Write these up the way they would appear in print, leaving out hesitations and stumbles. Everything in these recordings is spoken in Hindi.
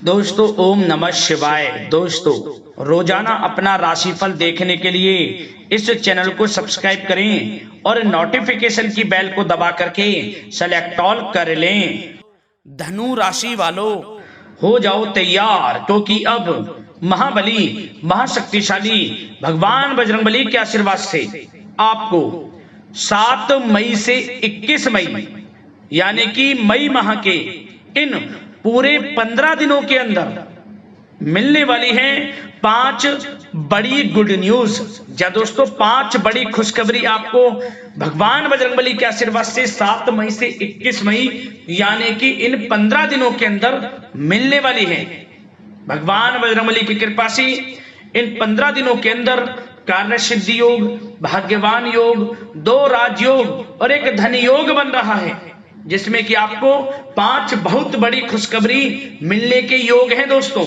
दोस्तों ओम नमः शिवाय। दोस्तों रोजाना अपना राशिफल देखने के लिए इस चैनल को सब्सक्राइब करें और नोटिफिकेशन की बेल को दबा करके सेलेक्ट ऑल कर लें। धनु राशि वालों हो जाओ तैयार, क्योंकि अब महाबली महाशक्तिशाली भगवान बजरंगबली के आशीर्वाद से आपको 7 मई से 21 मई यानी कि मई माह के इन पूरे 15 दिनों के अंदर मिलने वाली है 5 बड़ी गुड न्यूज। या दोस्तों 5 बड़ी खुशखबरी आपको भगवान बजरंगबली के आशीर्वाद से 7 मई से 21 मई यानी कि इन 15 दिनों के अंदर मिलने वाली है। भगवान बजरंगबली की कृपा से इन 15 दिनों के अंदर कार्य सिद्धि योग, भाग्यवान योग, 2 राजयोग और एक धन योग बन रहा है, जिसमें कि आपको 5 बहुत बड़ी खुशखबरी मिलने के योग हैं। दोस्तों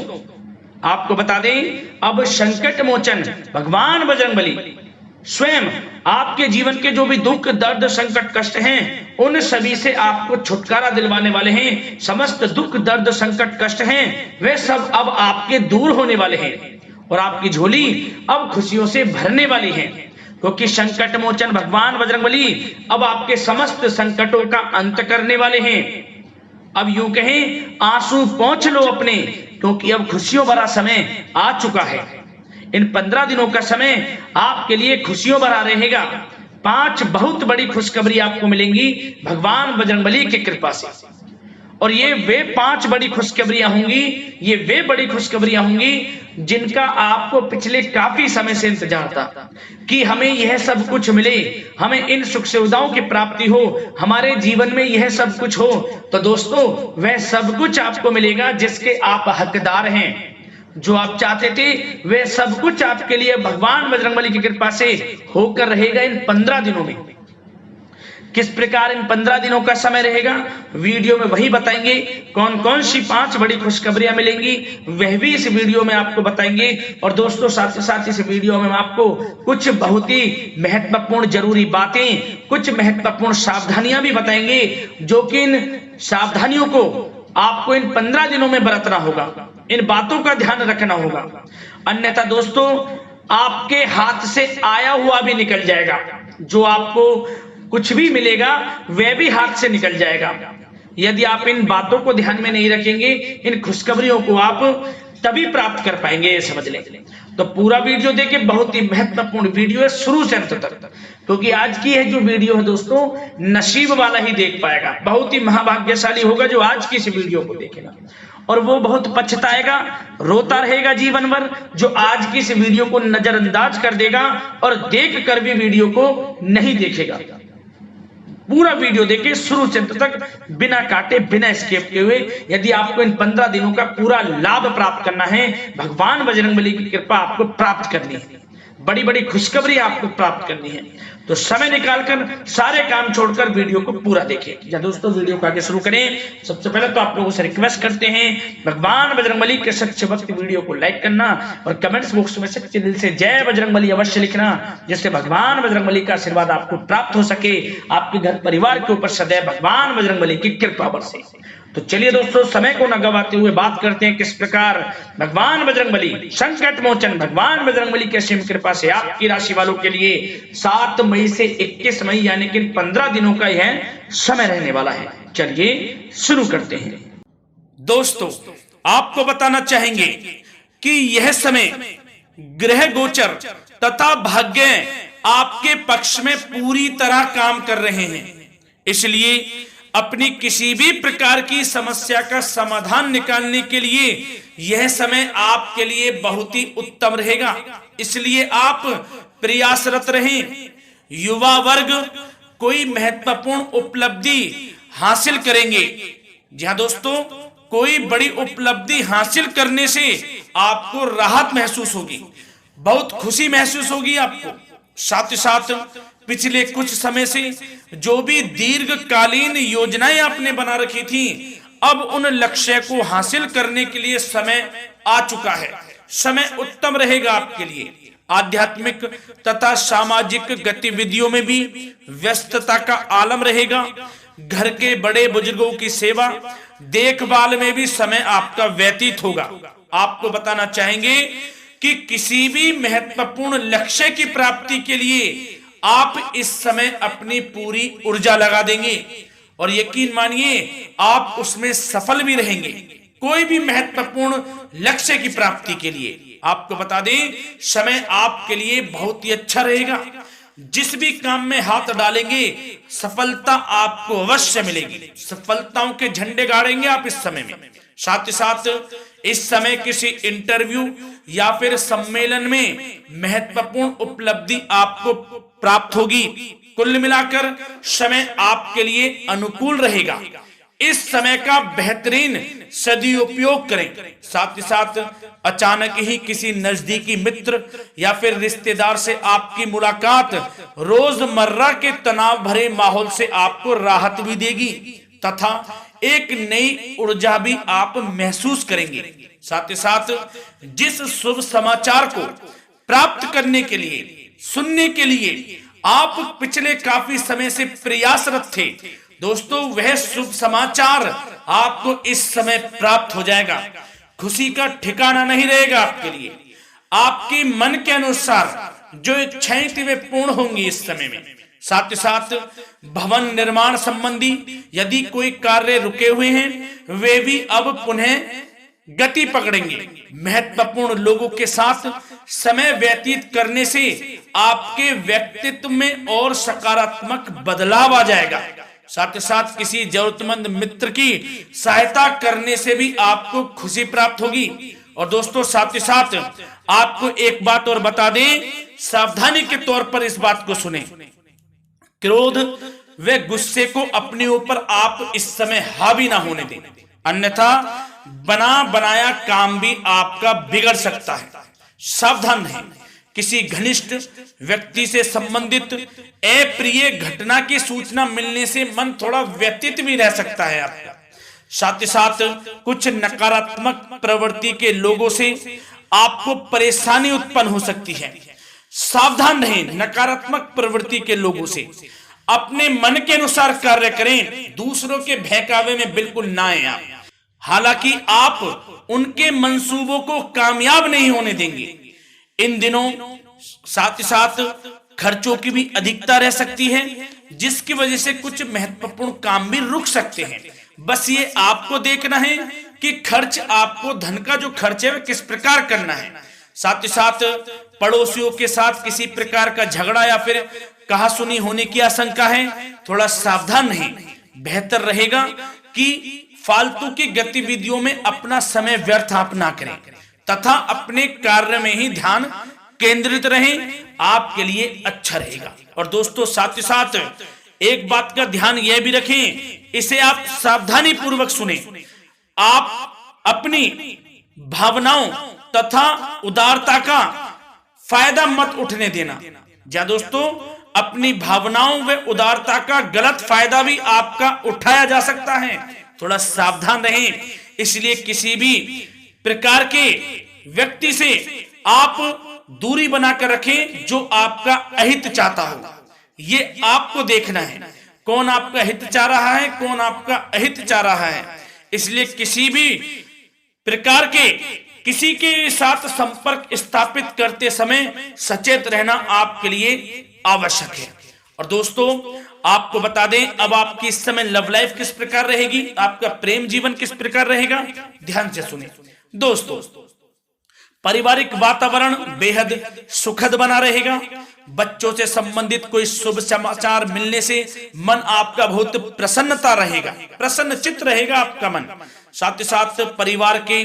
आपको बता दें, अब संकट मोचन भगवान बजरंगबली स्वयं आपके जीवन के जो भी दुख दर्द संकट कष्ट हैं उन सभी से आपको छुटकारा दिलवाने वाले हैं। समस्त दुख दर्द संकट कष्ट हैं वे सब अब आपके दूर होने वाले हैं और आपकी झोली अब खुशियों से भरने वाली है, क्योंकि संकट मोचन भगवान बजरंगबली अब आपके समस्त संकटों का अंत करने वाले हैं। अब यूं कहें आंसू पोंछ लो अपने, क्योंकि अब खुशियों भरा समय आ चुका है। इन 15 दिनों का समय आपके लिए खुशियों भरा रहेगा। 5 बहुत बड़ी खुशखबरी आपको मिलेंगी भगवान बजरंगबली की कृपा से, और ये वे 5 बड़ी खुशखबरियां होंगी, ये वे बड़ी खुशखबरियां होंगी जिनका आपको पिछले काफी समय से इंतजार था कि हमें यह सब कुछ मिले, हमें इन सुख सुविधाओं की प्राप्ति हो, हमारे जीवन में यह सब कुछ हो। तो दोस्तों वह सब कुछ आपको मिलेगा जिसके आप हकदार हैं। जो आप चाहते थे वह सब कुछ आपके लिए भगवान बजरंगबली की कृपा से होकर रहेगा इन 15 दिनों में। किस प्रकार इन 15 दिनों का समय रहेगा वीडियो में वही बताएंगे। कौन कौन सी 5 बड़ी खुशखबरियां मिलेंगी वह भी इस वीडियो में आपको बताएंगे। और दोस्तों साथ ही साथ इस वीडियो में आपको कुछ बहुत ही महत्वपूर्ण जरूरी बातें, कुछ महत्वपूर्ण सावधानियां भी बताएंगे, जो कि इन सावधानियों को आपको इन 15 दिनों में बरतना होगा, इन बातों का ध्यान रखना होगा। अन्यथा दोस्तों आपके हाथ से आया हुआ भी निकल जाएगा, जो आपको कुछ भी मिलेगा वह भी हाथ से निकल जाएगा। यदि आप इन बातों को ध्यान में नहीं रखेंगे, इन खुशखबरियों को आप तभी प्राप्त कर पाएंगे, ये समझ लें। तो पूरा वीडियो देखिए, बहुत ही महत्वपूर्ण वीडियो है शुरू से अंत तक, क्योंकि आज की है जो वीडियो है दोस्तों नसीब वाला ही देख पाएगा। बहुत ही महाभाग्यशाली होगा जो आज की इस वीडियो को देखेगा, और वो बहुत पछताएगा, रोता रहेगा जीवन भर जो आज की इस वीडियो को नजरअंदाज कर देगा और देख कर भी वीडियो को नहीं देखेगा। पूरा वीडियो देखिए शुरू से अंत तक, बिना काटे बिना स्किप किए हुए। यदि आपको इन 15 दिनों का पूरा लाभ प्राप्त करना है, भगवान बजरंगबली की कृपा आपको प्राप्त करनी है, बड़ी बड़ी खुशखबरी आपको प्राप्त करनी है, तो समय निकालकर सारे काम छोड़कर वीडियो को पूरा देखें। या दोस्तों वीडियो को आगे शुरू करें, सबसे पहले तो आप लोगों से रिक्वेस्ट करते हैं भगवान बजरंगबली के सच्चे भक्त वीडियो को लाइक करना और कमेंट्स बॉक्स में सच्चे दिल से जय बजरंगबली अवश्य लिखना, जिससे भगवान बजरंगबली का आशीर्वाद आपको प्राप्त हो सके, आपके घर परिवार के ऊपर सदैव भगवान बजरंगबली की कृपा बरसे। तो चलिए दोस्तों समय को न गवाते हुए बात करते हैं किस प्रकार भगवान बजरंगबली संकट मोचन भगवान बजरंगबली की असीम कृपा से आपकी राशि वालों के लिए 7 मई से 21 मई यानी कि 15 दिनों का यह समय रहने वाला है। चलिए शुरू करते हैं। दोस्तों आपको बताना चाहेंगे कि यह समय ग्रह गोचर तथा भाग्य आपके पक्ष में पूरी तरह काम कर रहे हैं, इसलिए अपनी किसी भी प्रकार की समस्या का समाधान निकालने के लिए यह समय आपके लिए बहुत ही उत्तम रहेगा। इसलिए आप प्रयासरत रहें। युवा वर्ग कोई महत्वपूर्ण उपलब्धि हासिल करेंगे। जी हाँ दोस्तों, कोई बड़ी उपलब्धि हासिल करने से आपको राहत महसूस होगी, बहुत खुशी महसूस होगी आपको। साथ ही साथ पिछले कुछ समय से जो भी दीर्घकालीन योजनाएं आपने बना रखी थी, अब उन लक्ष्य को हासिल करने के लिए समय आ चुका है। समय उत्तम रहेगा आपके लिए। आध्यात्मिक तथा सामाजिक गतिविधियों में भी व्यस्तता का आलम रहेगा। घर के बड़े बुजुर्गों की सेवा, देखभाल में भी समय आपका व्यतीत होगा। आपको बताना चाहेंगे कि किसी भी महत्वपूर्ण लक्ष्य की प्राप्ति के लिए आप इस समय अपनी पूरी ऊर्जा लगा देंगे और यकीन मानिए आप उसमें सफल भी रहेंगे। कोई भी महत्वपूर्ण लक्ष्य की प्राप्ति के लिए आपको बता दें, समय आपके लिए बहुत ही अच्छा रहेगा। जिस भी काम में हाथ डालेंगे सफलता आपको अवश्य मिलेगी। सफलताओं के झंडे गाड़ेंगे आप इस समय में। साथ ही साथ इस समय किसी इंटरव्यू या फिर सम्मेलन में महत्वपूर्ण उपलब्धि आपको प्राप्त होगी। कुल मिलाकर समय आपके लिए अनुकूल रहेगा। इस समय का बेहतरीन सदुपयोग करें। साथ ही साथ अचानक ही किसी नजदीकी मित्र या फिर रिश्तेदार से आपकी मुलाकात रोजमर्रा के तनाव भरे माहौल से आपको राहत भी देगी तथा एक नई ऊर्जा भी आप महसूस करेंगे। साथ ही साथ जिस शुभ समाचार को प्राप्त करने के लिए, सुनने के लिए आप पिछले काफी समय से प्रयासरत थे दोस्तों, वह शुभ समाचार आपको इस समय प्राप्त हो जाएगा। खुशी का ठिकाना नहीं रहेगा आपके लिए। आपके मन के अनुसार जो इच्छाएं थी वे पूर्ण होंगी इस समय में। साथ ही साथ भवन निर्माण संबंधी यदि कोई कार्य रुके हुए हैं वे भी अब पुनः गति पकड़ेंगे। महत्वपूर्ण लोगों के साथ समय व्यतीत करने से आपके व्यक्तित्व में और सकारात्मक बदलाव आ जाएगा। साथ ही साथ किसी जरूरतमंद मित्र की सहायता करने से भी आपको खुशी प्राप्त होगी। और दोस्तों साथ ही साथ आपको एक बात और बता दें, सावधानी के तौर पर इस बात को सुने। क्रोध व गुस्से को अपने ऊपर आप इस समय हावी ना होने दें, अन्यथा बना बनाया काम भी आपका बिगड़ सकता है। सावधान रहें। किसी घनिष्ठ व्यक्ति से संबंधित अप्रिय घटना की सूचना मिलने से मन थोड़ा व्यतीत भी रह सकता है आपका। साथ ही साथ कुछ नकारात्मक प्रवृत्ति के लोगों से आपको परेशानी उत्पन्न हो सकती है। सावधान रहें नकारात्मक प्रवृत्ति के लोगों से। अपने मन के अनुसार कार्य करें, दूसरों के बहकावे में बिल्कुल ना आए आप। हालांकि आप उनके मंसूबों को कामयाब नहीं होने देंगे। इन दिनों साथ ही साथ खर्चों की भी अधिकता रह सकती है, जिसकी वजह से कुछ महत्वपूर्ण काम भी रुक सकते हैं। बस ये आपको देखना है कि खर्च, आपको धन का जो खर्च है वह किस प्रकार करना है। साथ ही साथ पड़ोसियों के साथ किसी प्रकार का झगड़ा या फिर कहासुनी होने की आशंका है, थोड़ा सावधान रहें। बेहतर रहेगा कि फालतू की गतिविधियों में अपना समय व्यर्थ आप ना करें तथा अपने कार्य में ही ध्यान केंद्रित रहें, आपके लिए अच्छा रहेगा। और दोस्तों साथ ही साथ एक बात का ध्यान यह भी रखें, इसे आप सावधानी पूर्वक सुने। आप अपनी भावनाओं तथा उदारता का फायदा मत उठने देना। या दोस्तों अपनी भावनाओं व उदारता का गलत फायदा भी आपका उठाया जा सकता है, थोड़ा सावधान रहें। इसलिए किसी भी प्रकार के व्यक्ति से आप दूरी बनाकर रखें जो आपका अहित चाहता हो। ये आपको देखना है, कौन आपका हित चाह रहा है, कौन आपका अहित चाह रहा है। इसलिए किसी भी प्रकार के किसी के साथ संपर्क स्थापित करते समय सचेत रहना आपके लिए आवश्यक है। और दोस्तों आपको बता दें, अब आपकी इस समय लव लाइफ किस प्रकार रहेगी, आपका प्रेम जीवन किस प्रकार रहेगा, ध्यान से सुने। दोस्तों पारिवारिक वातावरण बेहद सुखद बना रहेगा। बच्चों से संबंधित कोई शुभ समाचार मिलने से मन आपका बहुत प्रसन्नता रहेगा, प्रसन्न चित्त रहेगा आपका मन। साथ ही साथ परिवार के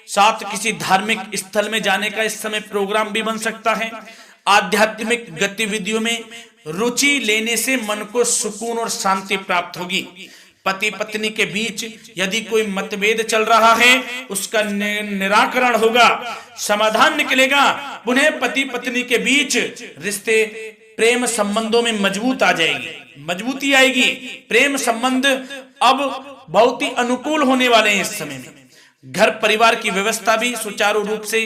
साथ किसी धार्मिक स्थल में जाने का इस समय प्रोग्राम भी बन सकता है। आध्यात्मिक गतिविधियों में रुचि लेने से मन को सुकून और शांति प्राप्त होगी। पति पत्नी के बीच यदि कोई मतभेद चल रहा है उसका निराकरण होगा, समाधान निकलेगा। पुनः पति पत्नी के बीच रिश्ते प्रेम संबंधों में मजबूती आएगी। प्रेम संबंध अब बहुत ही अनुकूल होने वाले हैं इस समय में। घर परिवार की व्यवस्था भी सुचारू रूप से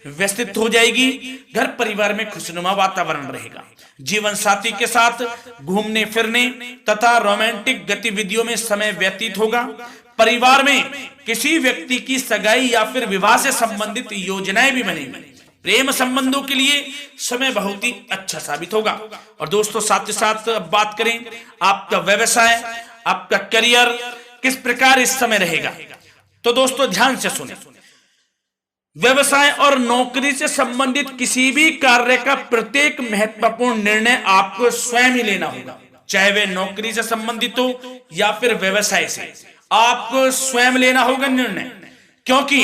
व्यवस्थित हो जाएगी। घर परिवार में खुशनुमा वातावरण रहेगा। जीवन साथी के साथ घूमने फिरने तथा रोमांटिक गतिविधियों में समय व्यतीत होगा। परिवार में किसी व्यक्ति की सगाई या फिर विवाह से संबंधित योजनाएं भी बनेंगी। प्रेम संबंधों के लिए समय बहुत ही अच्छा साबित होगा। और दोस्तों साथ ही साथ बात करें आपका व्यवसाय, आपका करियर किस प्रकार इस समय रहेगा, तो दोस्तों ध्यान से सुने। व्यवसाय और नौकरी से संबंधित किसी भी कार्य का प्रत्येक महत्वपूर्ण निर्णय आपको स्वयं ही लेना होगा, चाहे वे नौकरी से संबंधित हो या फिर व्यवसाय से, आपको स्वयं लेना होगा निर्णय। क्योंकि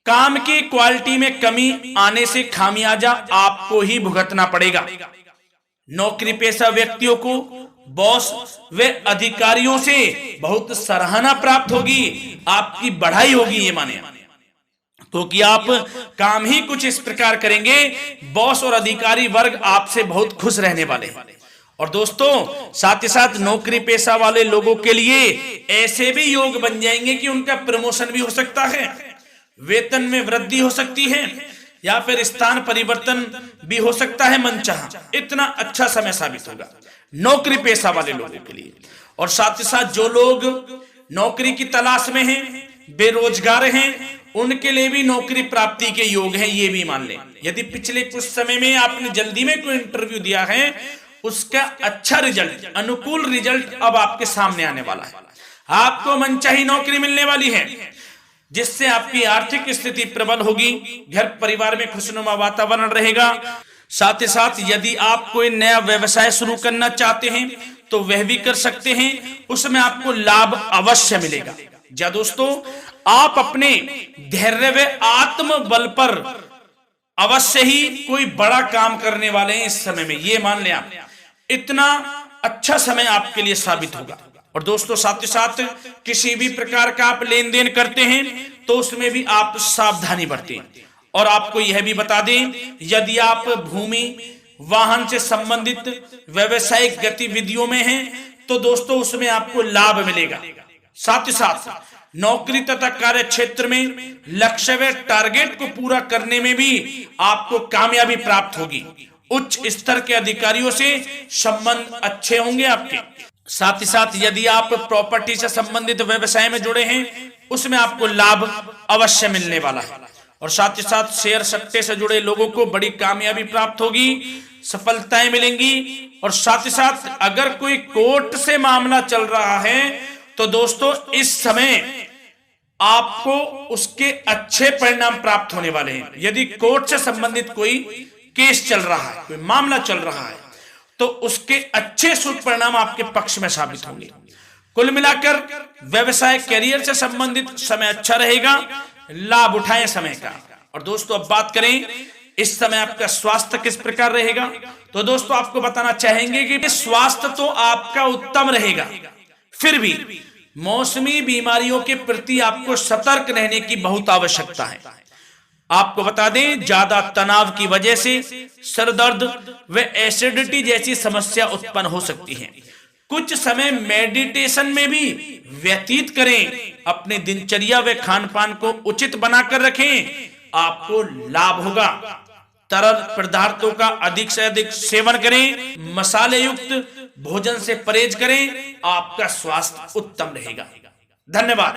काम की क्वालिटी में कमी आने से खामियाजा आपको ही भुगतना पड़ेगा। नौकरी पेशा व्यक्तियों को बॉस व अधिकारियों से बहुत सराहना प्राप्त होगी, आपकी बढ़ाई होगी, ये माने तो कि आप काम ही कुछ इस प्रकार करेंगे, बॉस और अधिकारी वर्ग आपसे बहुत खुश रहने वाले हैं। और दोस्तों साथ ही साथ नौकरी पेशा वाले लोगों के लिए ऐसे भी योग बन जाएंगे कि उनका प्रमोशन भी हो सकता है, वेतन में वृद्धि हो सकती है, या फिर स्थान परिवर्तन भी हो सकता है मनचाहा। इतना अच्छा समय साबित होगा नौकरी पेशा वाले लोगों के लिए। और साथ ही साथ जो लोग नौकरी की तलाश में हैं, बेरोजगार हैं, उनके लिए भी नौकरी प्राप्ति के योग हैं, ये भी मान लें। यदि पिछले कुछ समय में आपने जल्दी में कोई इंटरव्यू दिया है, उसका अच्छा रिजल्ट, अनुकूल रिजल्ट अब आपके सामने आने वाला है। आपको मनचाही नौकरी मिलने वाली है, जिससे आपकी आर्थिक स्थिति प्रबल होगी, घर परिवार में खुशनुमा वातावरण रहेगा। साथ ही साथ यदि आप कोई नया व्यवसाय शुरू करना चाहते हैं तो वह भी कर सकते हैं, उसमें आपको लाभ अवश्य मिलेगा। जा दोस्तों, आप अपने धैर्य व आत्मबल पर अवश्य ही कोई बड़ा काम करने वाले हैं इस समय में, ये मान लें आप। इतना अच्छा समय आपके लिए साबित होगा। और दोस्तों साथ ही साथ किसी भी प्रकार का आप लेन देन करते हैं तो उसमें भी आप सावधानी बरतें। और आपको यह भी बता दें, यदि आप भूमि वाहन से संबंधित व्यवसायिक गतिविधियों में हैं तो दोस्तों उसमें आपको लाभ मिलेगा। साथ ही साथ नौकरी तथा कार्य क्षेत्र में लक्ष्य व टारगेट को पूरा करने में भी आपको कामयाबी प्राप्त होगी। उच्च स्तर के अधिकारियों से संबंध अच्छे होंगे आपके। साथ ही साथ यदि आप प्रॉपर्टी से संबंधित व्यवसाय में जुड़े हैं, उसमें आपको लाभ अवश्य मिलने वाला है। और साथ ही साथ शेयर सट्टे से जुड़े लोगों को बड़ी कामयाबी प्राप्त होगी, सफलताएं मिलेंगी। और साथ ही साथ अगर कोई कोर्ट से मामला चल रहा है तो दोस्तों इस समय आपको उसके अच्छे परिणाम प्राप्त होने वाले हैं। यदि कोर्ट से संबंधित कोई केस चल रहा है, कोई मामला चल रहा है, तो उसके अच्छे शुभ परिणाम आपके पक्ष में साबित होंगे। कुल मिलाकर व्यवसाय करियर से संबंधित समय अच्छा रहेगा, लाभ उठाएं समय का। और दोस्तों अब बात करें इस समय आपका स्वास्थ्य किस प्रकार रहेगा, तो दोस्तों आपको बताना चाहेंगे कि स्वास्थ्य तो आपका उत्तम रहेगा, फिर भी मौसमी बीमारियों के प्रति आपको सतर्क रहने की बहुत आवश्यकता है। आपको बता दें, ज्यादा तनाव की वजह से सर दर्द व एसिडिटी जैसी समस्या उत्पन्न हो सकती है। कुछ समय मेडिटेशन में भी व्यतीत करें, अपने दिनचर्या व खान पान को उचित बनाकर रखें, आपको लाभ होगा। तरल पदार्थों का अधिक से अधिक सेवन करें, मसाले युक्त भोजन से परहेज करें, आपका स्वास्थ्य उत्तम रहेगा। धन्यवाद।